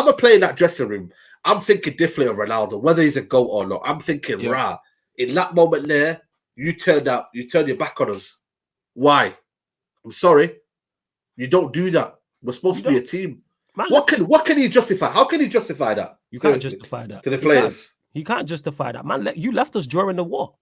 I'm a player in that dressing room, I'm thinking differently of Ronaldo, whether he's a GOAT or not. I'm thinking, in that moment there, you turned your back on us. Why? I'm sorry. You don't do that. We're supposed to be a team. Man, what can he justify? How can he justify that? You can't justify that to the players. He can't justify that. Man, you left us during the war.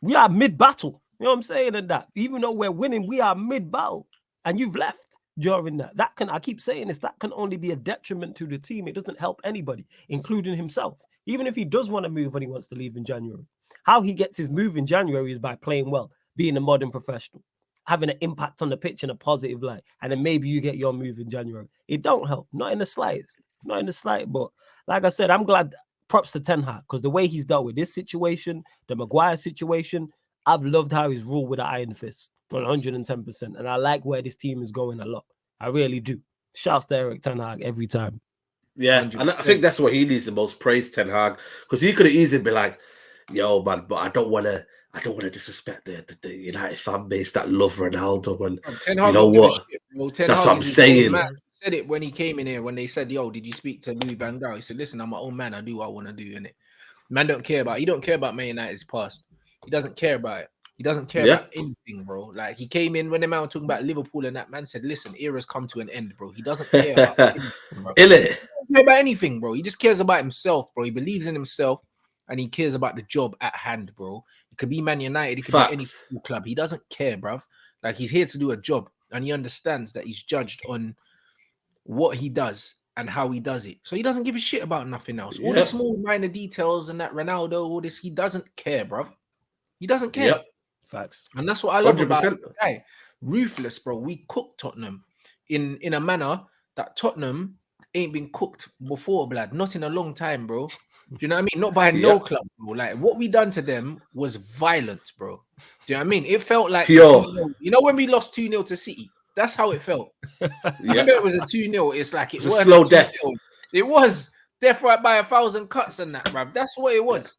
We are mid-battle. You know what I'm saying? And that even though we're winning, we are mid-battle. And you've left during that. I keep saying this, that can only be a detriment to the team. It doesn't help anybody, including himself. Even if he does want to move when he wants to leave in January. How he gets his move in January is by playing well, being a modern professional, having an impact on the pitch in a positive light. And then maybe you get your move in January. It don't help. Not in the slightest. Not in the slightest. But like I said, I'm glad, props to Ten Hag, because the way he's dealt with this situation, the Maguire situation, I've loved how he's ruled with an iron fist, 110%. And I like where this team is going a lot. I really do. Shouts to Eric Ten Hag every time. Yeah, 100%. And I think that's what he needs the most praise, Ten Hag, because he could have easily been like, yo, man, but I don't want to disrespect the United fan base that love Ronaldo. And Ten Hag, you know what? That's what I'm saying. He said it when he came in here, when they said, yo, did you speak to Louis Van Gaal? He said, listen, I'm my own man. I do what I want to do, innit? Man he don't care about Man United's past. He doesn't care about it. He doesn't care about anything, bro. Like, he came in when the man was talking about Liverpool, and that man said, listen, era's come to an end, bro. He doesn't care about anything, bro. He doesn't care about anything, bro. He just cares about himself, bro. He believes in himself, and he cares about the job at hand, bro. It could be Man United, it could be any club. He doesn't care, bruv. Like, he's here to do a job, and he understands that he's judged on what he does and how he does it. So he doesn't give a shit about nothing else. All the small minor details and that Ronaldo, all this, he doesn't care, bruv. He doesn't care. Yep. Facts. And that's what I love about the guy. Ruthless, bro. We cooked Tottenham in a manner that Tottenham ain't been cooked before, blood. Not in a long time, bro. Do you know what I mean? Not by no club, bro. Like, what we done to them was violent, bro. Do you know what I mean? It felt like, you know when we lost 2-0 to City? That's how it felt. Even though it was a 2-0, it's like it was a slow death. It was death right by 1,000 cuts and that, bruv. That's what it was.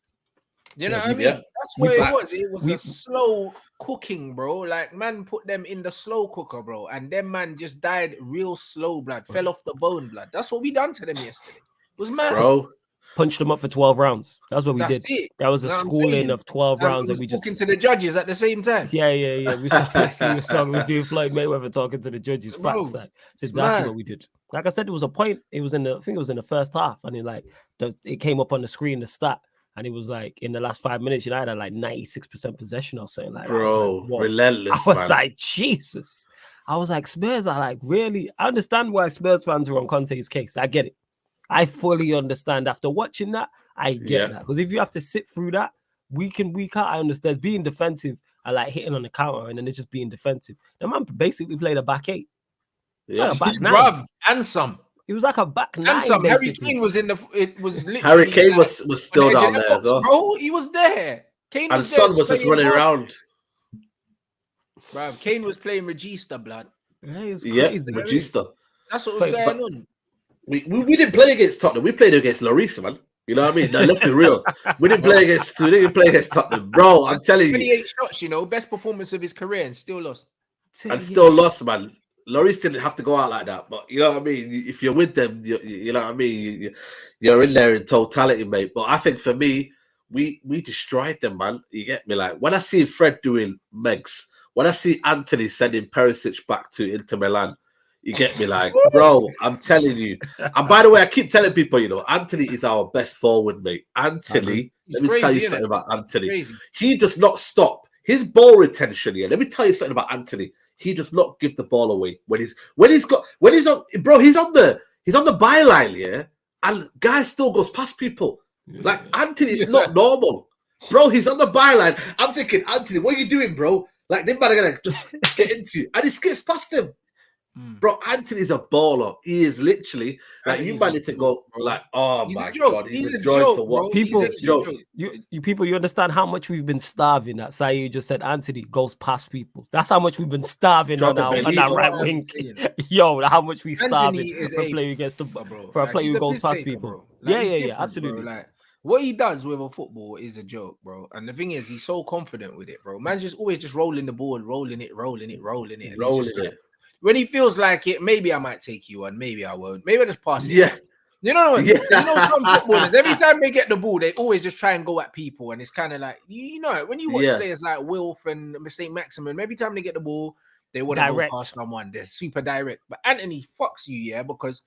You know what I mean? That's what it was. It was a slow cooking, bro. Like, man put them in the slow cooker, bro. And them man just died real slow, blood. Fell off the bone, blood. That's what we done to them yesterday. It was mad. Bro. Punched them up for 12 rounds. That's what we did. It. That was a schooling of 12 rounds. And we just talking to the judges at the same time. Yeah. We was doing Floyd Mayweather talking to the judges. Facts. Like, it's exactly what we did. Like I said, it was a point. It was I think it was in the first half, and it came up on the screen, the stat, and it was like in the last 5 minutes, United had like 96% possession or something like that. Bro, relentless. I was like, Jesus. I was like, Spurs are like, really? I understand why Spurs fans are on Conte's case. I get it. I fully understand. After watching that, I get that. Because if you have to sit through that, week in, week out, I understand. Being defensive, I like hitting on the counter, and then it's just being defensive. The man basically played a back 8. Yeah, like bruv, and some. It was like a back 9. And some. Harry Kane was in the. It was literally. Harry Kane was still down there as well. Bro, he was there. Kane and Son was just running around. Bruv, Kane was playing Regista, blood. Regista. That's what was going on. We didn't play against Tottenham. We played against Lloris, man. You know what I mean? Now, let's be real. We didn't play against Tottenham, bro. I'm telling you. 28 shots, best performance of his career, and still lost. And still lost, man. Lloris didn't have to go out like that, but you know what I mean. If you're with them, you know what I mean. You're in there in totality, mate. But I think for me, we destroyed them, man. You get me? Like, when I see Fred doing Megs, when I see Antony sending Perisic back to Inter Milan. You get me, like, bro, I'm telling you. And by the way, I keep telling people, Antony is our best forward, mate. Antony, let me tell you something about Antony. He does not stop. His ball retention, let me tell you something about Antony. He does not give the ball away when he's on the byline, and guy still goes past people. Like, Antony is not normal. Bro, he's on the byline. I'm thinking, Antony, what are you doing, bro? Like, them man are gonna just get into you. And he skips past him. Bro, Antony's a baller. He is literally like, you might need to go like, oh my god, he's a joy to watch. People, you understand how much we've been starving. That Saeed just said Antony goes past people. That's how much we've been starving on that right wing. Yo, how much we starving for a player against the for a player who goes past people. Yeah, absolutely. Like, what he does with a football is a joke, bro. And the thing is, he's so confident with it, bro. Man's just always just rolling the ball, rolling it. When he feels like it, maybe I might take you on, maybe I won't. Maybe I just pass it. Yeah. You know, Yeah. you know, some footballers, every time they get the ball, they always just try and go at people. And it's kind of like, you know, when you watch Yeah. players like Wilf and St. Maximin, every time they get the ball, they want to go Direct. past someone. They're super direct. But Antony fucks you, yeah, because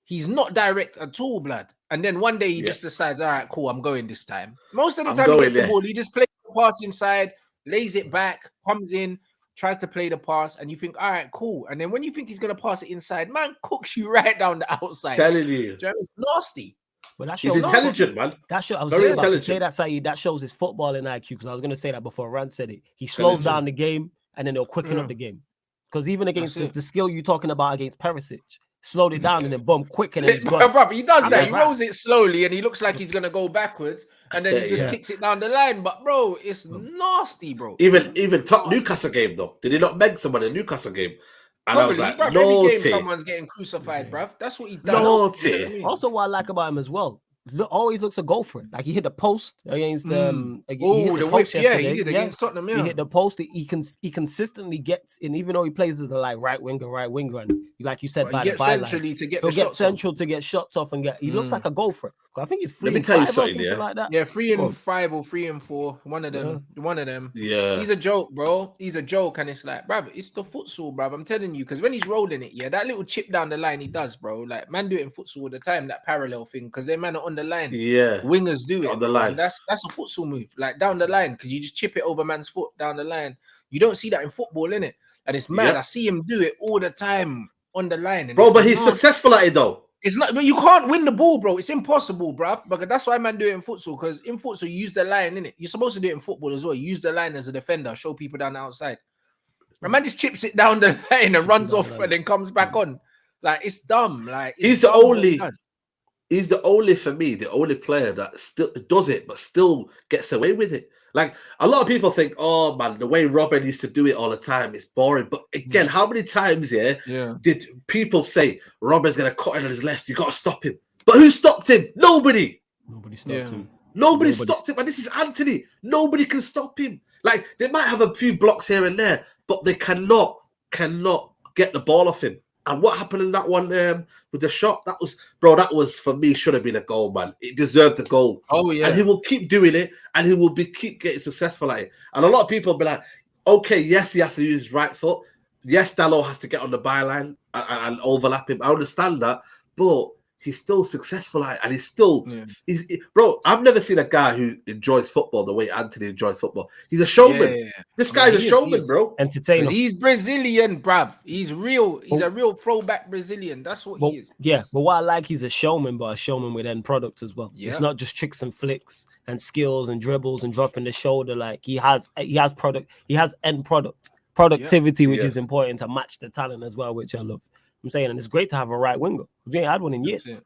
he's not direct at all, blood. And then one day he just decides, all right, cool, I'm going this time. Most of the time he gets the ball, he just plays the pass inside, lays it back, comes in, tries to play the pass, and you think, all right, cool. And then when you think he's going to pass it inside, man cooks you right down the outside. Telling you. It's nasty. But that He's shows intelligent, man. That shows, I was Very just about to intelligent. say that, Saeed, that shows his footballing IQ, because I was going to say that before Rants said it. He slows down the game, and then they'll quicken up the game. Because even against the skill you're talking about against Perisic, slowed it down and then boom, quick, and then he's gone. Bro, he does that. He rolls it slowly and he looks like he's gonna go backwards, and then he just kicks it down the line. But bro, it's nasty, bro. Even top Newcastle game though. Did he not beg someone in Newcastle game? And I was like, every game someone's getting crucified, bruv. That's what he does. Naughty. Also, what I like about him as well, always looks to go for it. Like he hit the post against he hit the post yesterday. He did against Tottenham. He hit the post. He consistently gets in, even though he plays as a like right winger, and like you said, by the byline, he'll get central to get shots off and get. He looks like a goal for it. I think he's 3 Let me and tell you 5 or something, something like that. Yeah, 3 and 5 or 3 and 4. One of them. Yeah, he's a joke, bro. He's a joke, and it's like, bruv, it's the futsal, bruv. I'm telling you, because when he's rolling it, that little chip down the line he does, bro. Like man do it in futsal all the time, that parallel thing, because they man are on the line. Yeah, wingers do it on the line. That's a futsal move, like down the line, because you just chip it over man's foot down the line. You don't see that in football, innit? And it's mad. I see him do it all the time on the line, bro. But he's successful at it though. It's not, but you can't win the ball, bro. It's impossible, bruv. Because that's why man do it in futsal. Because in futsal, you use the line, innit? You're supposed to do it in football as well. You use the line as a defender, show people down the outside. And man just chips it down the line and runs off and then comes back on. Like it's dumb. Like he's the only for me, the only player that still does it, but still gets away with it. Like a lot of people think, oh man, the way Robin used to do it all the time is boring. But again, how many times did people say Robin's gonna cut in on his left? You gotta stop him. But who stopped him? Nobody. Nobody stopped him. Nobody stopped him. And this is Antony. Nobody can stop him. Like they might have a few blocks here and there, but they cannot get the ball off him. And what happened in that one with the shot? That was for me should have been a goal, man. It deserved the goal. Oh yeah. And he will keep doing it, and he will keep getting successful at it. And a lot of people will be like, okay, yes, he has to use his right foot. Yes, Dalot has to get on the byline and overlap him. I understand that, but he's still successful at it, and he's still, bro. I've never seen a guy who enjoys football the way Antony enjoys football. He's a showman. Yeah. This guy's a showman, bro. Entertainer. He's Brazilian, bruv. He's real. He's a real throwback Brazilian. That's what he is. Yeah, but what I like, he's a showman, but a showman with end product as well. Yeah. It's not just tricks and flicks and skills and dribbles and dropping the shoulder. Like he has product. He has end product, productivity, which is important to match the talent as well, which I love. I'm saying, and it's great to have a right winger. We ain't had one in years.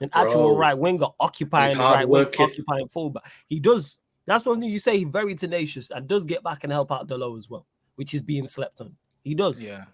An actual right winger occupying the right wing, occupying fullback. He does. That's one thing you say. He's very tenacious and does get back and help out Dalot as well, which is being slept on. He does. Yeah.